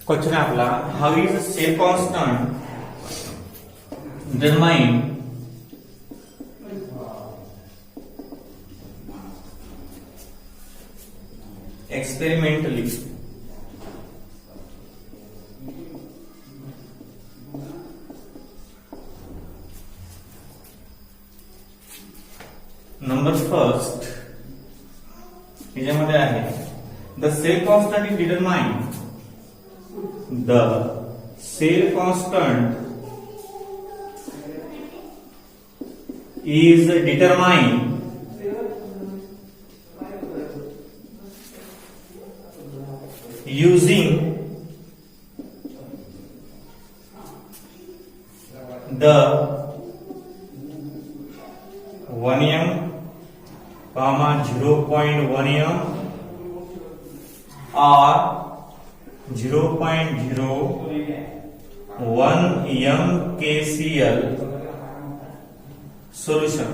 Question आहे आपला, how is cell constant determine experimentally. Number first याच्यामध्ये आहे, the cell constant is determined. The cell constant is determined using the 1m, 0.1m or 0.01 m KCl solution.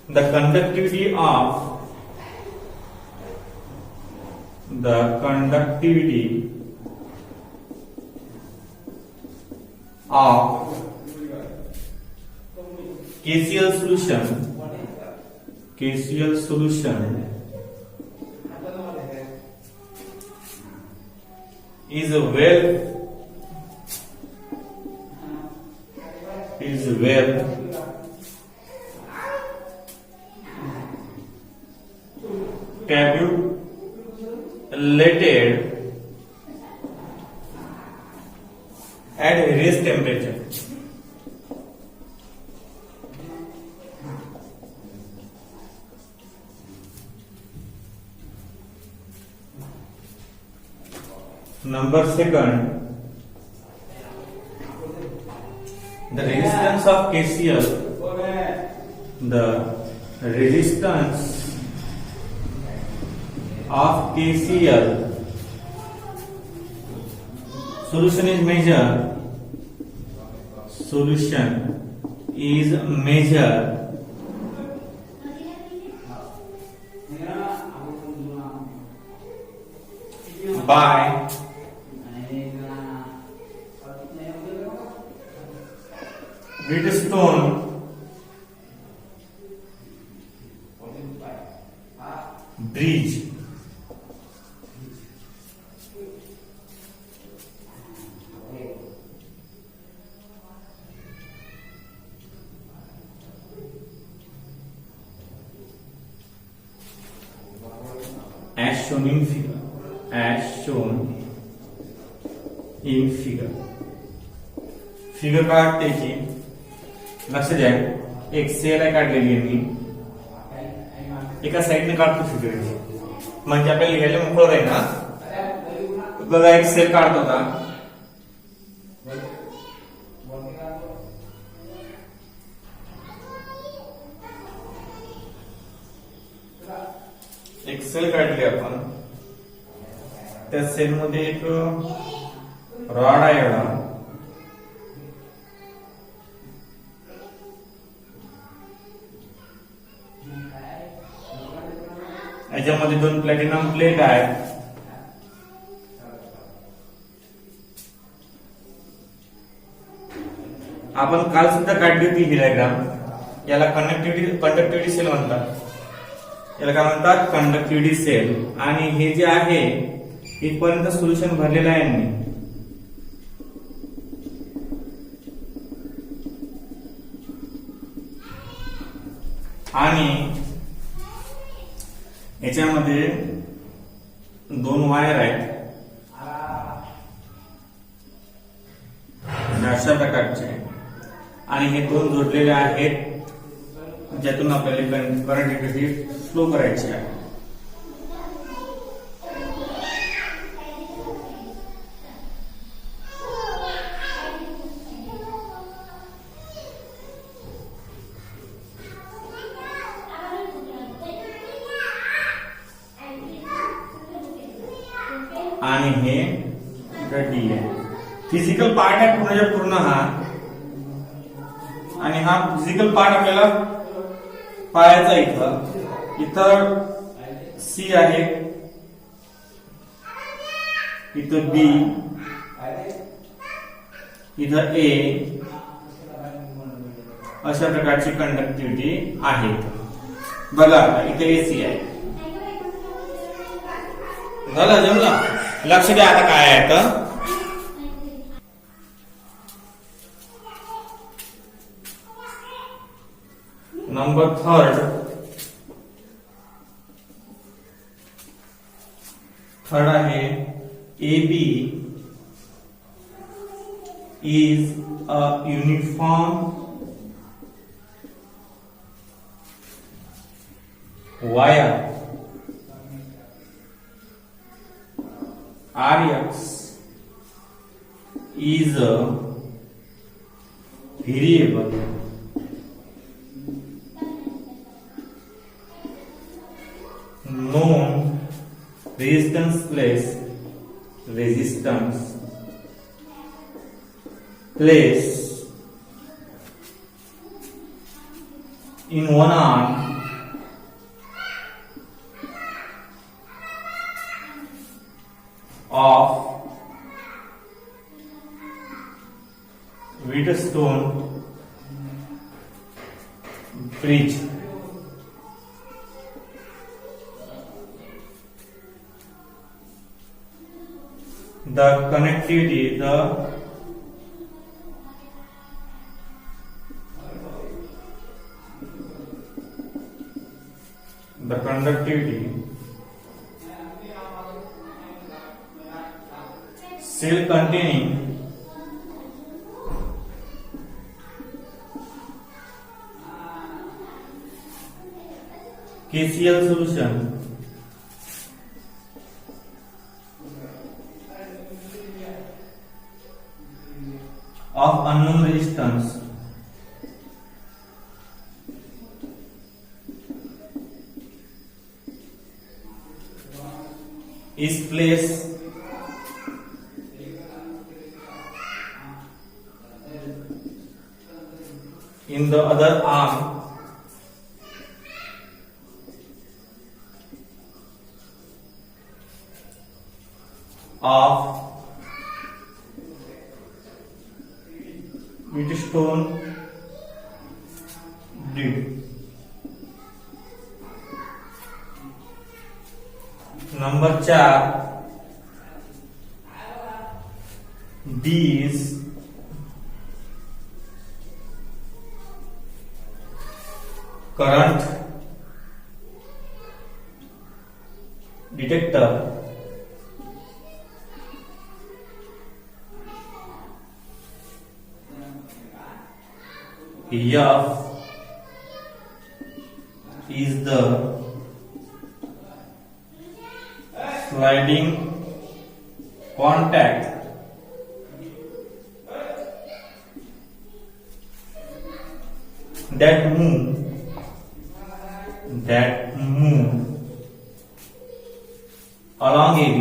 The conductivity of KCl solution is well tabulated at various temperature. Number second, the resistance of KCl, solution is measured by Wheatstone bridge. As shown in figure. Figure काढते की लक्ष द्या, एक sale आहे काढलेली आहे मी, एका साईडने काढतो फिगर म्हणजे आपल्याला लिहायला मोकळं आहे ना. बघा, एक सेल काढतो होता, एक सेल काढली आपण, त्या सेल मध्ये एक रॉड आहे एवढा, याच्यामध्ये 2 प्लॅटिनम प्लेट आहेत. आपण काल सुद्धा काढली होती ही डायग्राम. याला कंडक्टिव्हिटी सेल म्हणतात. याला काय म्हणतात? Conductivity cell. आणि हे जे आहे इथपर्यंत सोल्युशन भरलेलं आहे यांनी. आणि याच्यामध्ये 2 वायर आहेत अशा प्रकारचे, आणि हे 2 जोडलेले आहेत ज्यातून आपल्याला करंट फ्लो करायचे आहे. आणि हे डी आहे. फिजिकल पार्ट आहे पूर्णच्या पूर्ण हा, आणि हा फिजिकल पार्ट आपल्याला पायाचा इथं सी आहे, इथं बी, इथं ए, अशा प्रकारची कंडक्टिव्हिटी आहे. बघा इथे एसी आहे. झालं जमलं. लक्ष द्या आता काय आहे तर नंबर थर्ड आहे A B is a uniform wire Rx is a variable known resistance place in one arm of Wheatstone bridge. The connectivity, the conductivity cell containing KCl solution of unknown resistance is placed in the other arm of Wheatstone bridge. Number 4, these current detector F is the sliding contact that move along AB.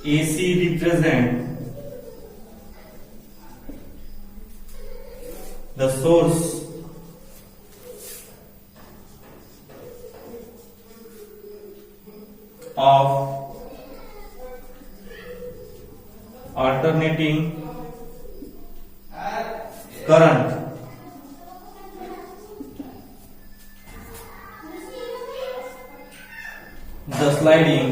AC represent the source of alternating current the sliding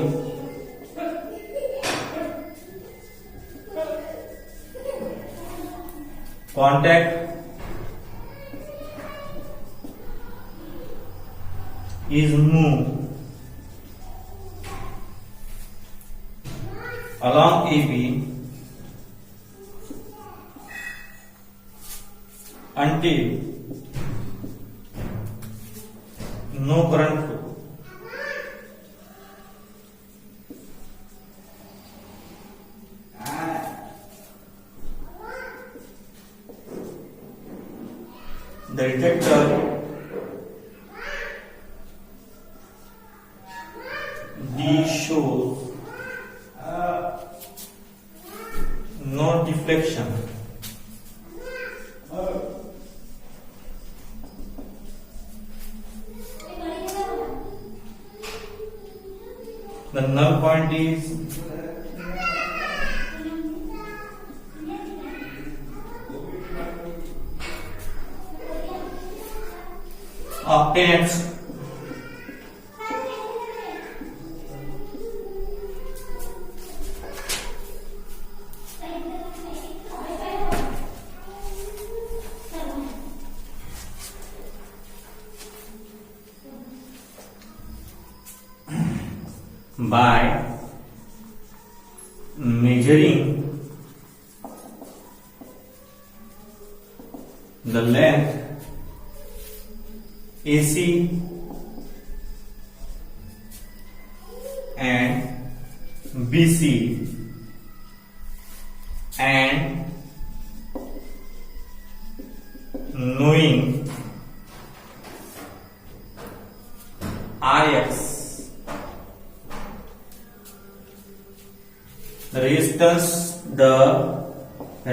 contact is moved along AB until no current flow. The detector D shows no deflection The null point is of 10x. By measuring the length AC and BC and knowing RX, the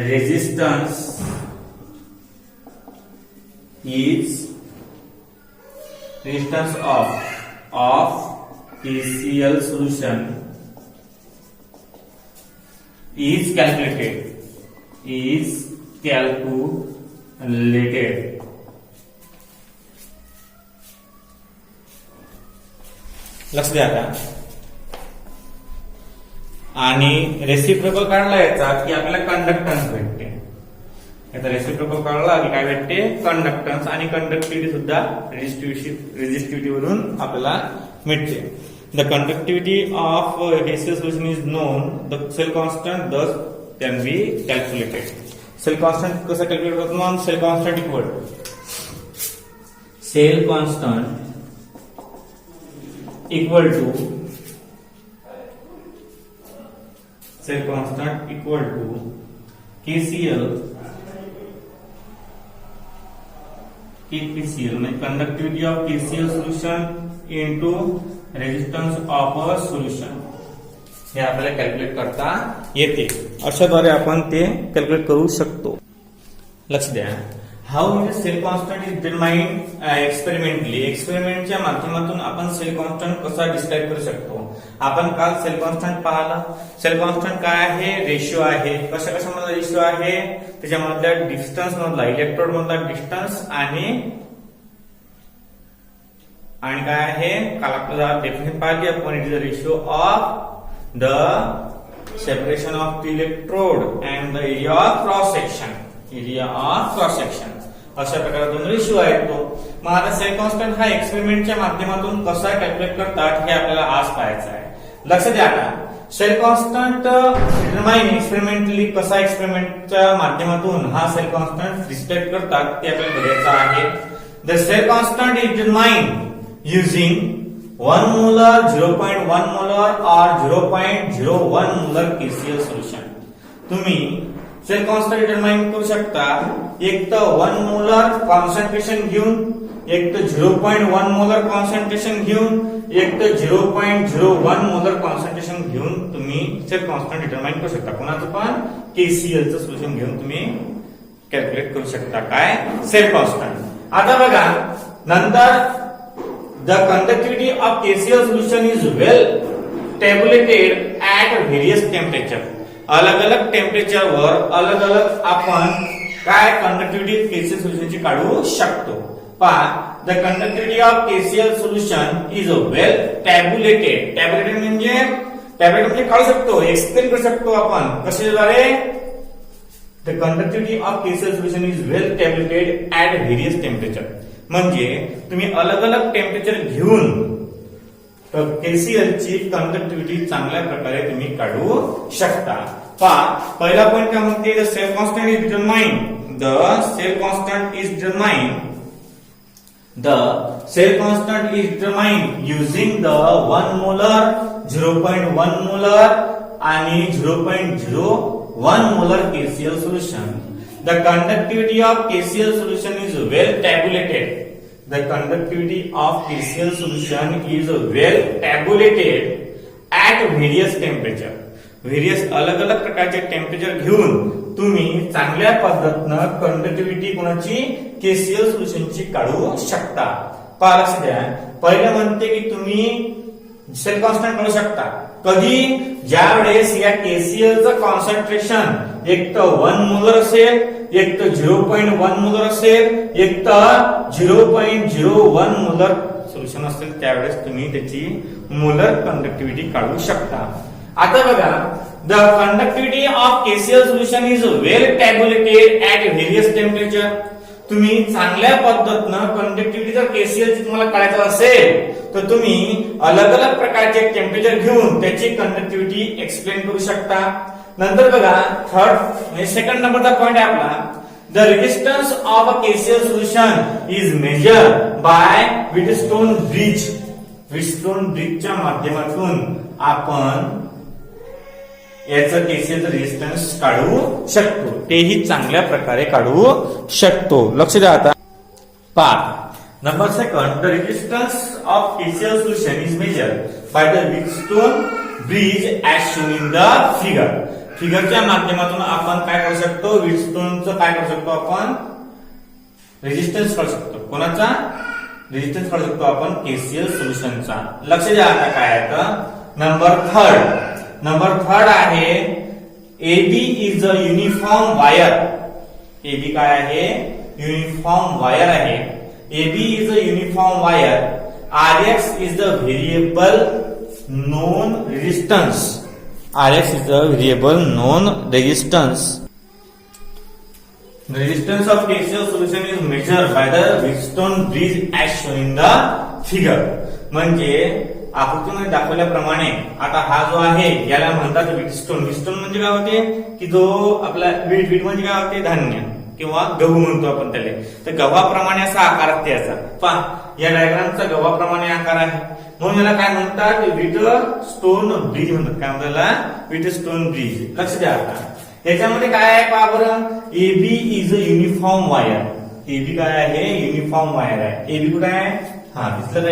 resistance is resistance of KCl solution is calculated लक्ष द्या आता. आणि reciprocal काढला याचा की आपल्याला conductance भेटते. याचा रेसिप्रोकल काढला की काय भेटते, कंडक्टन्स. आणि कंडक्टिव्हिटी सुद्धा रेझिस्टिव्हिटी वरून आपल्याला मिळते. The conductivity of KCl solution is known, the cell constant thus can be calculated. Cell constant कसं कॅल्क्युलेट करतो मग, cell constant equal to KCl म्हणजे conductivity of KCl solution into resistance of a solution. हे आपल्याला calculate करता येते. अशाद्वारे आपण ते कॅल्क्युलेट करू शकतो. लक्ष द्या. हाऊ म्हणजे cell constant is determined experimentally. एक्सपेरिमेंटच्या माध्यमातून आपण सेल कॉन्स्टंट कसा डिस्क्राइब करू शकतो. आपण काल सेल कॉन्स्टंट पाहिला. सेल कॉन्स्टंट काय आहे, रेशिओ आहे. कशामधला रेशिओ आहे, त्याच्यामधल्या डिस्टन्स मधला, इलेक्ट्रोड मधला डिस्टन्स आणि काय आहे, काल आपल्याला डेफिनेशन पाहिली आपण. It is the ratio of the separation of the electrode and the area of cross section. अशा प्रकारे दोन रेशिओ आहेत तो. मग आता सेल कॉन्स्टंट हा एक्सपेरिमेंटच्या माध्यमातून कसा कॅल्क्युलेट करतात हे आपल्याला आज पाहायचं आहे. लक्ष द्या. सेल कॉन्स्टंट डिटरमाइन एक्सपेरिमेंटली कसा एक्सपेरिमेंटच्या माध्यमातून हा सेल कॉन्स्टंट डिस्क्राइब करतात ते आपल्याला बघायचं आहे. The cell constant is determined using 1 molar, 0.1 molar और 0.01 मोलर KCl सोल्युशन. तुम्ही सेल कॉन्स्टंट डिटरमाइन करू शकता एक तर 1 मोलर कॉन्सन्ट्रेशन घेऊन, एक तर 0.1 मोलर कॉन्सन्ट्रेशन घेऊन, एक तर 0.01 मोलर कॉन्सन्ट्रेशन घेऊन तुम्ही सेल कॉन्स्टंट डिटरमाइन करू शकता. कोणाचं पण KCl चं सोल्युशन घेऊन तुम्ही कॅल्क्युलेट करू शकता काय, सेल कॉन्स्टंट. आता बघा नंतर the conductivity of KCl solution is well tabulated at various temperature. अलग अलग टेम्परेचर वर अलग अलग आपण काय कंडक्टिव्हिटी KCl सोल्युशनची काढू शकतो. पहा, the conductivity of KCl solution is well tabulated. Tabulated म्हणजे काढू शकतो, एक्सप्लेन करू शकतो आपण कशाद्वारे. The conductivity of KCl solution is well tabulated at various temperature. म्हणजे तुम्ही अलग अलग टेम्परेचर घेऊन KCl ची कंडक्टिव्हिटी चांगल्या प्रकारे तुम्ही काढू शकता. पहा, पहिला पॉइंट काय म्हणते, the cell constant is determined. The cell constant is determined using the 1 molar, 0.1 molar आणि 0.01 molar KCl solution. The conductivity of KCl solution is well tabulated. The conductivity of KCl solution is well tabulated at various temperature. Various अलग अलग प्रकारचे temperature घेऊन तुम्ही चांगल्या पद्धतीनं conductivity कोणाची KCl सोल्युशनची काढू शकता. लक्ष द्या. पहिले म्हणते की तुम्ही सेल कॉन्स्टंट करू शकता कधी, ज्या वेळेस या केसीएलचं कॉन्सन्ट्रेशन एक तर 1 मोलर असेल, एक तर 0.1 मोलर असेल, एक तर 0.01 मोलर सोल्युशन असेल, त्यावेळेस तुम्ही त्याची मोलर कंडक्टिव्हिटी काढू शकता. आता बघा, the conductivity of KCl solution is well tabulated at various temperature. तुम्ही चांगल्या पद्धतीनं कंडक्टिव्हिटी जर केसीएल तुम्हाला काढायचं असेल तर तुम्ही अलग अलग प्रकारचे टेम्परेचर घेऊन त्याची कंडक्टिव्हिटी एक्सप्लेन करू शकता. नंतर बघा, थर्ड म्हणजे सेकंड नंबरचा पॉइंट आहे आपला, the resistance of a KCL solution is measured bye Wheatstone bridge. Wheatstone ब्रिजच्या माध्यमातून आपण याचं केसीएलचं रेजिस्टन्स काढू शकतो, तेही चांगल्या प्रकारे काढू शकतो. लक्ष द्या. आता part number second, the resistance of KCl solution is measured by the Wheatstone bridge as shown in the figure. फिगरच्या माध्यमातून आपण काय करू शकतो, व्हीटस्टोनचं काय करू शकतो, आपण रेजिस्टन्स काढू शकतो. कोणाचा रेजिस्टन्स काढू शकतो आपण, केसीएल सोल्युशनचा. लक्ष द्या. आता काय आहे तर नंबर थर्ड आहे, AB is a uniform wire. AB काय आहे, युनिफॉर्म वायर आहे. AB is a uniform wire. RX is the variable known resistance. RX is the variable known resistance. The resistance of KCl solution is measured by the Wheatstone bridge as shown in the figure. म्हणजे आकृतीमध्ये दाखवल्याप्रमाणे आता हा जो आहे याला म्हणतात Wheatstone. Wheatstone म्हणजे काय होते की जो आपला व्हीट म्हणजे काय होते, धान्य किंवा गहू म्हणतो आपण त्याला. तर गव्हाप्रमाणे असा आकार असते याचा. पहा, या डायग्रामचा गव्हाप्रमाणे आकार आहे, म्हणून याला काय म्हणतात, व्हीटस्टोन ब्रिज म्हणतात. काय म्हणतात याला, व्हीटस्टोन ब्रिज. लक्ष द्या. आता याच्यामध्ये काय आहे पहा बरं, AB is a uniform wire. AB काय आहे, युनिफॉर्म वायर आहे. एबी कुठे आहे, हा दिसलं का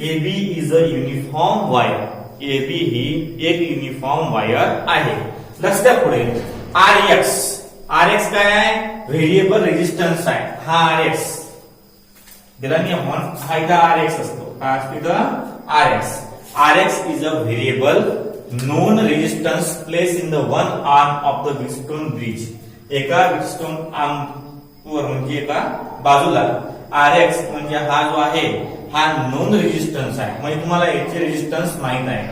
AB is a uniform wire. AB ही एक युनिफॉर्म वायर आहे. लक्षात पुढे आरएक्स काय आहे, व्हेरिएबल रेजिस्टन्स आहे. हा आरएक्स दिला नाही आपण, हा इथं आरएक्स असतो. काय असतो इथं, RX is a variable known resistance placed in the one arm of the Wheatstone bridge. एका व्हीटस्टोन आर्म वर म्हणजे एका बाजूला आरएक्स म्हणजे हा जो आहे हा नोन रेजिस्टन्स आहे. म्हणजे तुम्हाला याचे रेजिस्टन्स माहित आहे,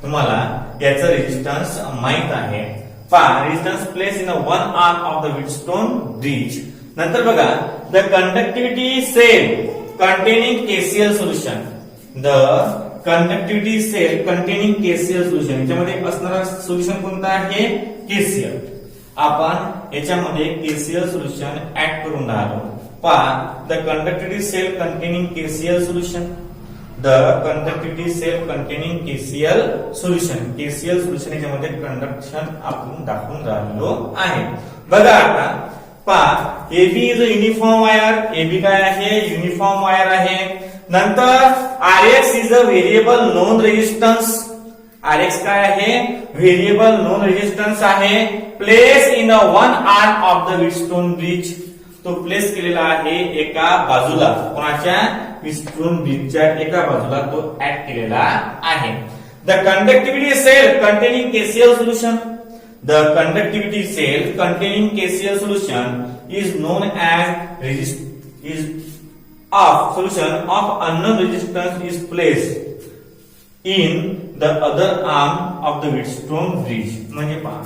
तुम्हाला याचं रेजिस्टन्स माहित आहे. पहा, resistance place in one arm of the Wheatstone bridge. नंतर बघा, the conductivity cell containing KCL solution. The conductivity cell containing KCL solution. याच्यामध्ये असणारा सोल्युशन कोणता आहे, केसीएल. आपण याच्यामध्ये केसीएल सोल्युशन ऍड करून राहिलो. पहा, the conductivity cell containing KCL solution. The conductivity cell containing KCL solution. KCL solution याच्यामध्ये कंडक्शन आपण दाखवून राहिलो आहे. बघा आता पहा, AB is a uniform wire. AB काय आहे, युनिफॉर्म वायर आहे. नंतर RX is a variable known resistance. RX काय आहे, व्हेरिएबल नोन रेजिस्टन्स आहे. Place in the one arm of the Wheatstone bridge. तो प्लेस केलेला आहे एका बाजूला, कोणाच्या, व्हीटस्टोन ब्रिजच्या एका बाजूला तो ऍड केलेला आहे. The conductivity cell containing KCL solution. The conductivity cell containing KCl solution is known as solution of unknown resistance is placed in the other arm of the Wheatstone bridge. म्हणजे पहा,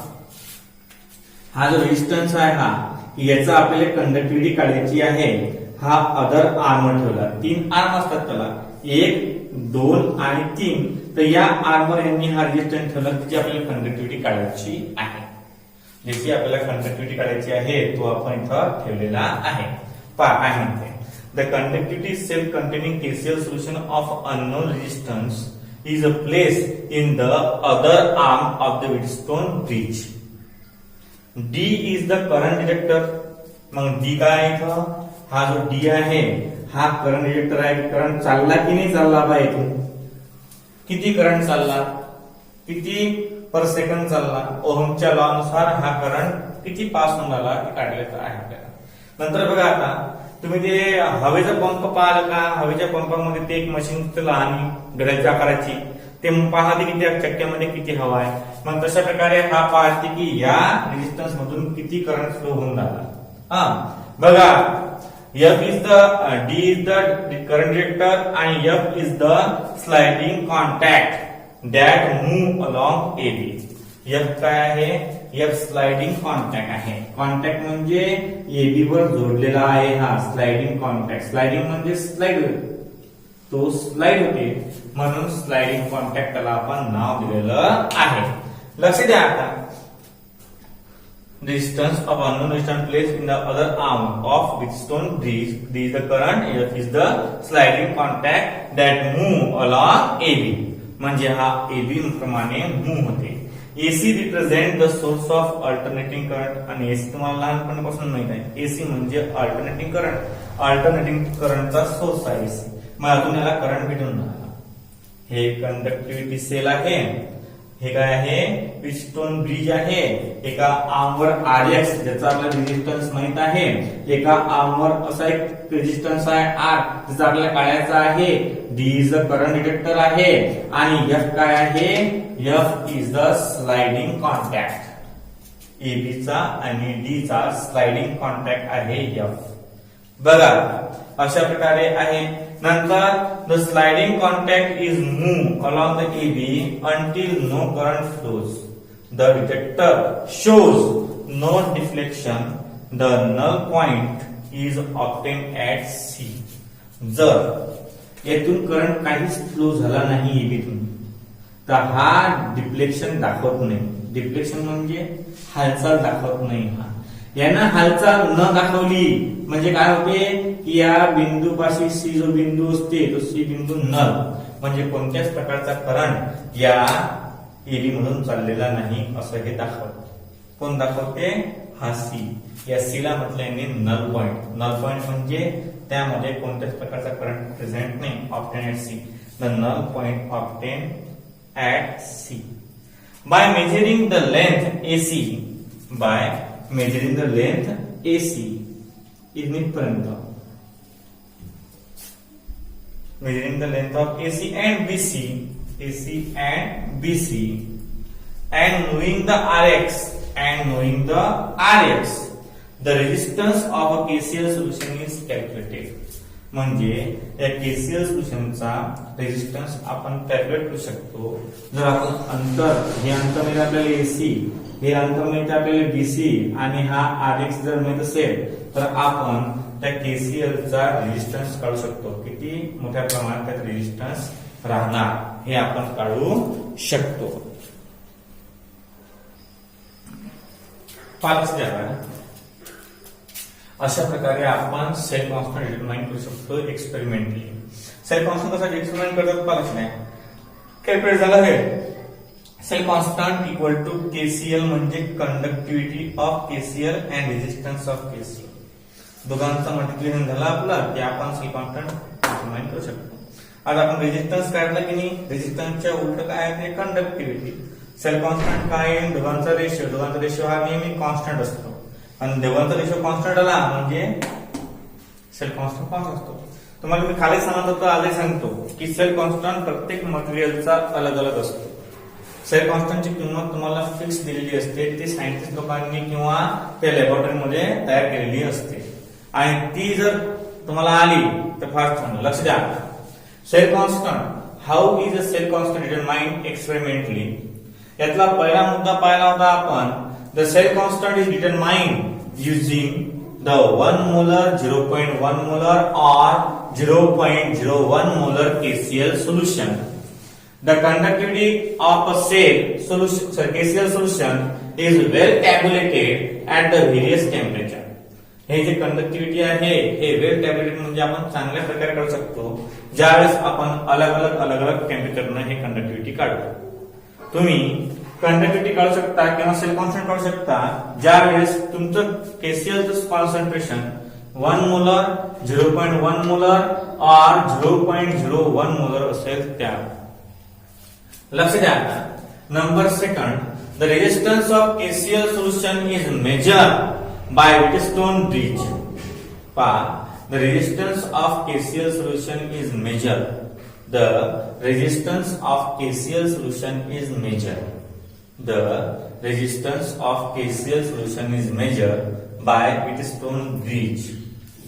हा जो रेजिस्टन्स आहे हा याचा आपल्याला कंडक्टिव्हिटी काढायची आहे. हा अदर आर्म ठेवला. 3 आर्म असतात त्याला, 1, 2 आणि 3. तर या आर्मवर यांनी हा रेजिस्टन्स ठेवला, त्याची आपल्याला कंडक्टिव्हिटी काढायची आहे. ज्याची आपल्याला कंडक्टिव्हिटी काढायची आहे तो आपण इथं ठेवलेला आहे. पहा काय म्हणते, the conductivity cell containing KCL solution of unknown resistance is a place in the other arm of the Wheatstone bridge. D is the current detector. मग डी काय इथं, हा जो डी आहे हा करंट डिटेक्टर आहे. करंट चालला की नाही चालला बा, इथून किती करंट चालला, किती पर सेकंड चालला, ओहमच्या लॉ नुसार हा करंट किती पास होऊन राहिला ते काढलेलं आहे आपल्याला. नंतर बघा, आता तुम्ही ते हवेचा पंप पाहिला का, हवेच्या पंपामध्ये ते एक मशीन लहान गड्याच्या आकाराची ते पाहते की त्या चक्क्यामध्ये किती हवा आहे. मग तशा प्रकारे हा पाहते की या रेजिस्टन्स मधून किती करंट फ्लो होऊन राहिला. बघा, F is the D is the current director and F is the sliding contact that move along AB. F काय आहे? F स्लाइडिंग कॉन्टॅक्ट आहे. कॉन्टॅक्ट म्हणजे AB वर जोडलेला आहे हा स्लाइडिंग कॉन्टॅक्ट. स्लाइडिंग म्हणजे स्लाइड, तो स्लाइड होते म्हणून स्लाइडिंग कॉन्टॅक्ट त्याला आपण नाव दिलेलं आहे. लक्ष द्या आता. Resistance of unknown resistance placed in the other arm of Bridgestone bridge. D is the current, F is the sliding contact that move along AB. म्हणजे हा AB प्रमाणे मूव होते. AC represent the source of alternating current आणि AC तुम्हाला लहानपणापासून माहित आहे. AC म्हणजे alternating current. Alternating currentचा सोर्स आहे AC. मग अजून याला करंट भेटून राहिला. हे कंडक्टिव्हिटी सेल आहे. हे काय आहे? ब्रिजस्टोन ब्रिज आहे. एका आर्मवर RX ज्याचा आपल्याला रेजिस्टन्स माहित आहे. एका आर्मवर असा एक रेजिस्टन्स आहे R ज्याचा आपल्याला काढायचा आहे. D is the current detector आहे आणि F काय आहे? F is the sliding contact. AB चा आणि D चा स्लाइडिंग कॉन्टॅक्ट आहे F. बघा, अशा प्रकारे आहे. नंतर the sliding contact is moved along the AB until no current flows. The detector shows no deflection. The null point is obtained at C. जर येथून करंट काहीच फ्लो झाला नाही एबीतून तर हा डिफ्लेक्शन दाखवत नाही. डिफ्लेक्शन म्हणजे हालचाल दाखवत नाही. हा यानं हालचाल न दाखवली म्हणजे काय होते की या बिंदूपाशी सी जो बिंदू असते तो सी बिंदू नल म्हणजे कोणत्याच प्रकारचा करंट या एबी मधून चाललेला नाही असं हे दाखवते. कोण दाखवते? हा सी. या सी ला म्हटल्याने नल पॉइंट. नल पॉइंट म्हणजे त्यामध्ये कोणत्याच प्रकारचा करंट प्रेझेंट नाही. Obtain at C. The null point obtain at C by measuring the length AC. By measuring the length AC इथपर्यंत measuring the length of AC and BC and knowing the RX and knowing the RX the resistance of a KCL solution is calculated. म्हणजे या KCL सोल्युशनचा resistance आपण calculate करू शकतो. जर आपण अंतर, हे अंतर मिळेल आपल्याला AC, हे अंतर मिळते आपल्याला BC आणि हा RX जर मिळत असेल तर आपण त्या KCL चा रेजिस्टन्स काढू शकतो. किती मोठ्या प्रमाणात त्यात रेजिस्टन्स राहणार हे आपण काढू शकतो. पाच द्यावा. अशा प्रकारे आपण सेल कॉन्स्टंट डिटरमाइन करू शकतो एक्सपेरिमेंटली. सेल कॉन्स्टंट कसा डिटरमाइन करतात पालच नाही. कॅल्क्युलेट झालं हे. Cell constant equal to KCL म्हणजे conductivity of KCL and resistance of KCL. दोघांचा मल्टिप्लिकेशन झाला आपला की आपण सेल कॉन्स्टंट डिटरमाइन करू शकतो. आज आपण रेजिस्टन्स काढला की नाही. रेजिस्टन्सच्या उलट काय आहे ते कंडक्टिव्हिटी. सेल कॉन्स्टंट काय आहे? दोघांचा रेशिओ हा नेहमी कॉन्स्टंट असतो आणि दोघांचा रेशिओ कॉन्स्टंट आला म्हणजे सेल कॉन्स्टंट कॉन्स्टंट असतो. तुम्हाला मी खाली सांगत होतो, आजही सांगतो की सेल कॉन्स्टंट प्रत्येक मटेरियलचा अलग अलग असतो. सेल कॉन्स्टंटची किंमत तुम्हाला फिक्स दिलेली असते. ती सायंटिस्ट लोकांनी किंवा त्या लॅबोरेटरीमध्ये तयार केलेली असते आणि ती जर तुम्हाला आली तर फार छान. लक्ष द्या. Cell constant, how is a cell constant determined experimentally. यातला पहिला मुद्दा पाहिला होता आपण. The cell constant is determined using the 1 molar, 0.1 molar or 0.01 molar KCL solution. The conductivity of a KCL solution is well tabulated at the various temperature. हे जे conductivity आहे हे वेल टॅब्युलेटेड म्हणजे आपण चांगल्या प्रकारे काढू शकतो ज्यावेळेस आपण अलग अलग टेम्परेचरने हे कंडक्टिव्हिटी काढतो. तुम्ही कंडक्टिव्हिटी काढू शकता किंवा सेल कॉन्स्टंट काढू शकता ज्या वेळेस तुमचं KCLचं कॉन्सन्ट्रेशन 1 मोलर, 0.1 मोलर और 0.01 मोलर असेल त्या. लक्ष द्या. Number second, the resistance of KCL solution is measured bye Bridgestone bridge. The resistance of KCL solution is measured The resistance of KCl solution is measured. The resistance of KCl solution is measured by Wheatstone bridge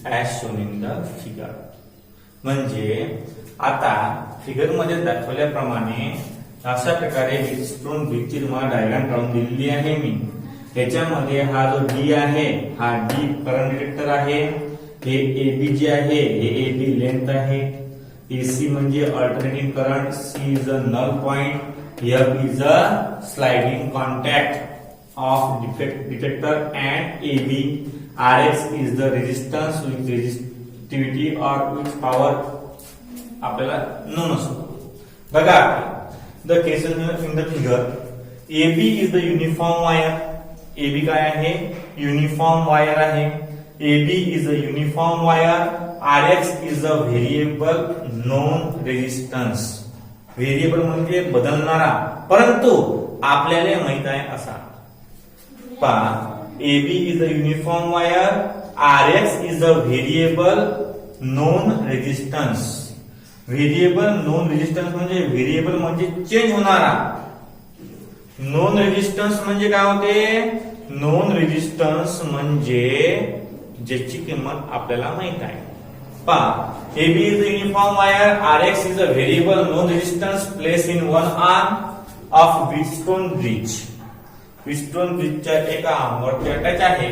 as shown in the figure. म्हणजे आता figure मध्ये दाखवल्याप्रमाणे अशा प्रकारे Wheatstone ब्रिजची तुम्हाला diagram काढून दिलेली आहे मी. ह्याच्यामध्ये हा जो डी आहे हा डी करंट डिटेक्टर आहे, हे एबी जे आहे हे एबी लेंथ आहे, एसी म्हणजे alternating current, C is a null point, F is a sliding contact of detector and AB, RX is the resistance with resistivity और विथ पॉवर आपल्याला known असतो. बघा the cases in the figure, AB is the uniform wire, AB काय आहे uniform wire आहे, AB is a uniform wire, RX is a variable known resistance, variable म्हणजे बदलणारा परंतु आपल्याला माहित आहे असा. पहा AB is a uniform wire, RX is a variable known resistance. Variable known resistance म्हणजे व्हेरिएबल म्हणजे चेंज होणारा, नोन रेजिस्टन्स म्हणजे काय होते, नोन रेजिस्टन्स म्हणजे ज्याची किंमत आपल्याला माहित आहे. पहा AB is a uniform wire, RX is a variable known resistance place in one arm of Wheatstone bridge. Wheatstone ब्रिजच्या एका आर्मवरती अटॅच आहे.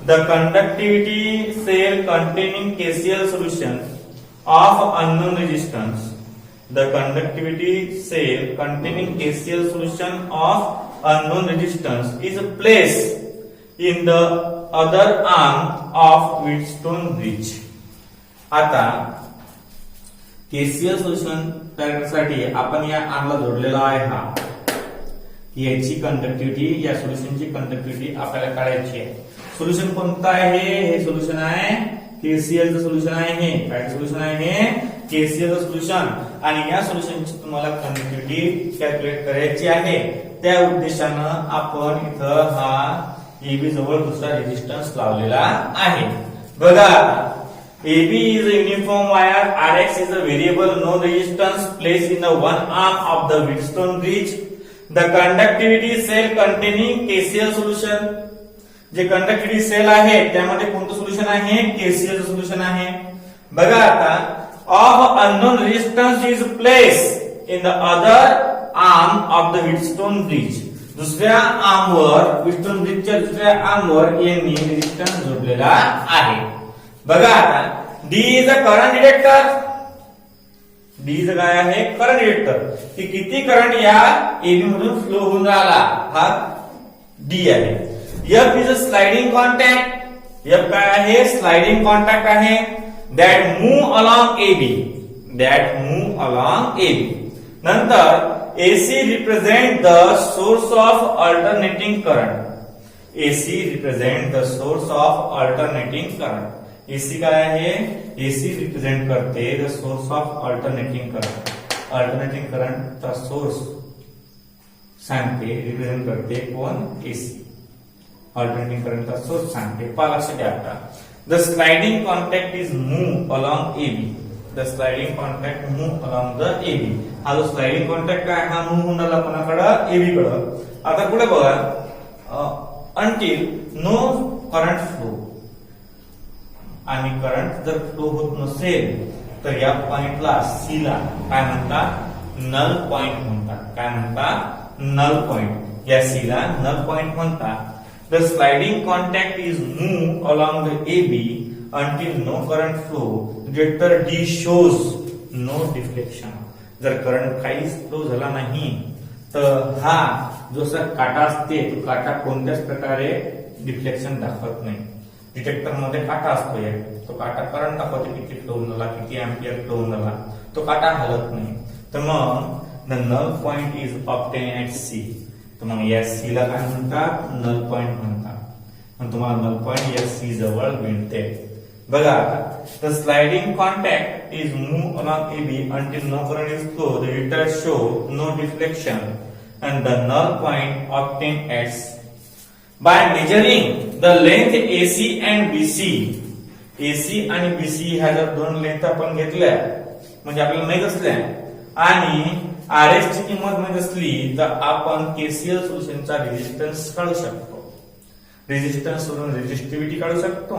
The conductivity cell containing KCL solution of unknown resistance, the conductivity cell containing KCl solution of unknown resistance is placed in the other arm of Wheatstone bridge. आता KCl solution तयार करण्यासाठी आपण या आर्मला जोडलेला आहे हा, याची कंडक्टिव्हिटी या सोल्युशनची कंडक्टिव्हिटी आपल्याला काढायची आहे. सोल्युशन कोणतं आहे, हे सोल्युशन आहे KCl चं सोल्युशन आहे, हे काय सोल्युशन आहे KCl चं सोल्युशन, आणि या सोल्युशनची तुम्हाला कंडक्टिव्हिटी कॅल्क्युलेट करायची आहे. त्या उद्देशानं आपण इथं हा एबी जवळ दुसरा रेजिस्टन्स लावलेला आहे. बघा AB is a uniform wire, RX is a variable no resistance place in the one arm of the Wheatstone bridge. The conductivity cell containing KCl solution, जे कंडक्टिव्हिटी सेल आहे त्यामध्ये कोणतं सोल्युशन आहे KCl चं solution आहे. बघा आता of unknown resistance is place in the other arm of the Wheatstone bridge. दुसऱ्या आर्मवर व्हीटस्टोन ब्रिजच्या दुसऱ्या आर्मवर यांनी रेजिस्टन्स जोडलेला आहे. बघा आता D is a current detector, D is काय आहे करंट डिटेक्टर, की किती करंट या एबी मधून फ्लो होऊन राहिला हा डी आहे. F is a sliding contact, F काय आहे स्लाइडिंग कॉन्टॅक्ट आहे, that move along AB, that move along AB. नंतर AC represent the source of alternating current, AC represent the source of alternating current. AC काय आहे AC represent करते the source of alternating current, alternating current चा source सांगते, represent करते कोण AC, alternating current का source सांगते. पहा लक्ष द्या आता. The sliding contact is move along AB, the sliding contact move along the AB. हा जो स्लाइडिंग कॉन्टॅक्ट आहे हा मूव होऊन राहिला कोणाकडे एबी कडे. आता पुढे बघा अंटिल नो करंट फ्लो, आणि करंट जर फ्लो होत नसेल तर या पॉइंटला सी ला काय म्हणतात नल पॉइंट म्हणतात. काय म्हणतात नल पॉइंट, या सी ला नल पॉइंट म्हणतात. The sliding contact is moved along the AB until no current flow. Detector D shows no deflection. जर करंट काहीच फ्लो झाला नाही तर हा जो काटा असते तो काटा कोणत्याच प्रकारे डिफ्लेक्शन दाखवत नाही. डिटेक्टर मध्ये काटा असतो, तो काटा करंट दाखवतो किती फ्लो झाला, किती एम्पियर फ्लो झाला, तो काटा हलत नाही. तर मग the null point is obtain at C. तर मग या सी ला काय म्हणतात नल पॉइंट म्हणतात, आणि तुम्हाला नल पॉइंट या सी जवळ मिळते. बघा आता the sliding contact is move along AB until no current is flow, the detector show no deflection and the null point obtained at by measuring the length AC and BC. AC आणि BC ह्या जर दोन length आपण घेतल्या म्हणजे आपल्याला माहित असल्या आणि आर एस ची किंमत माहित असली तर आपण केसीएल सोल्युशनचा रेजिस्टन्स काढू शकतो. रेजिस्टन्स वरून रेजिस्टिव्हिटी काढू शकतो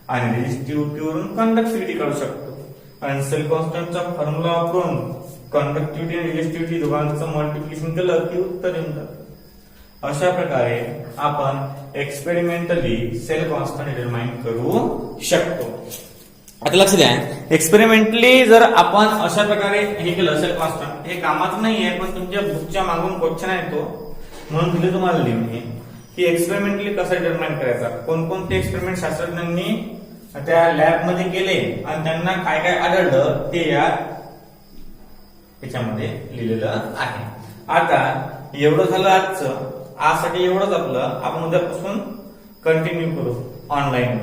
आणि रेजिस्टिव्हिटी वरून कंडक्टिव्हिटी काढू शकतो आणि सेल कॉन्स्टंटचा फॉर्म्युला वापरून कंडक्टिव्हिटी आणि रेजिस्टिव्हिटी दोघांचं मल्टिप्लिकेशन केलं की उत्तर येऊन जातं. अशा प्रकारे आपण एक्सपेरिमेंटली सेल कॉन्स्टंट डिटरमाइन करू शकतो. आता लक्ष द्या, एक्सपेरिमेंटली जर आपण अशा प्रकारे हे केलं सेल कॉन्स्टंट, हे कामाचं नाहीये पण तुमच्या बुकच्या मागून क्वेश्चन आहे तो म्हणून दिले तुम्हाला लिहून की एक्सपेरिमेंटली कसं डिटरमाइन करायचा. कोणकोणते एक्सपेरिमेंट शास्त्रज्ञांनी त्या लॅब मध्ये केले आणि त्यांना काय काय आढळलं ते याच्यामध्ये लिहिलेलं आहे. आता एवढं झालं आजचं. आजसाठी एवढंच आपलं. आपण उद्यापासून कंटिन्यू करू ऑनलाईन.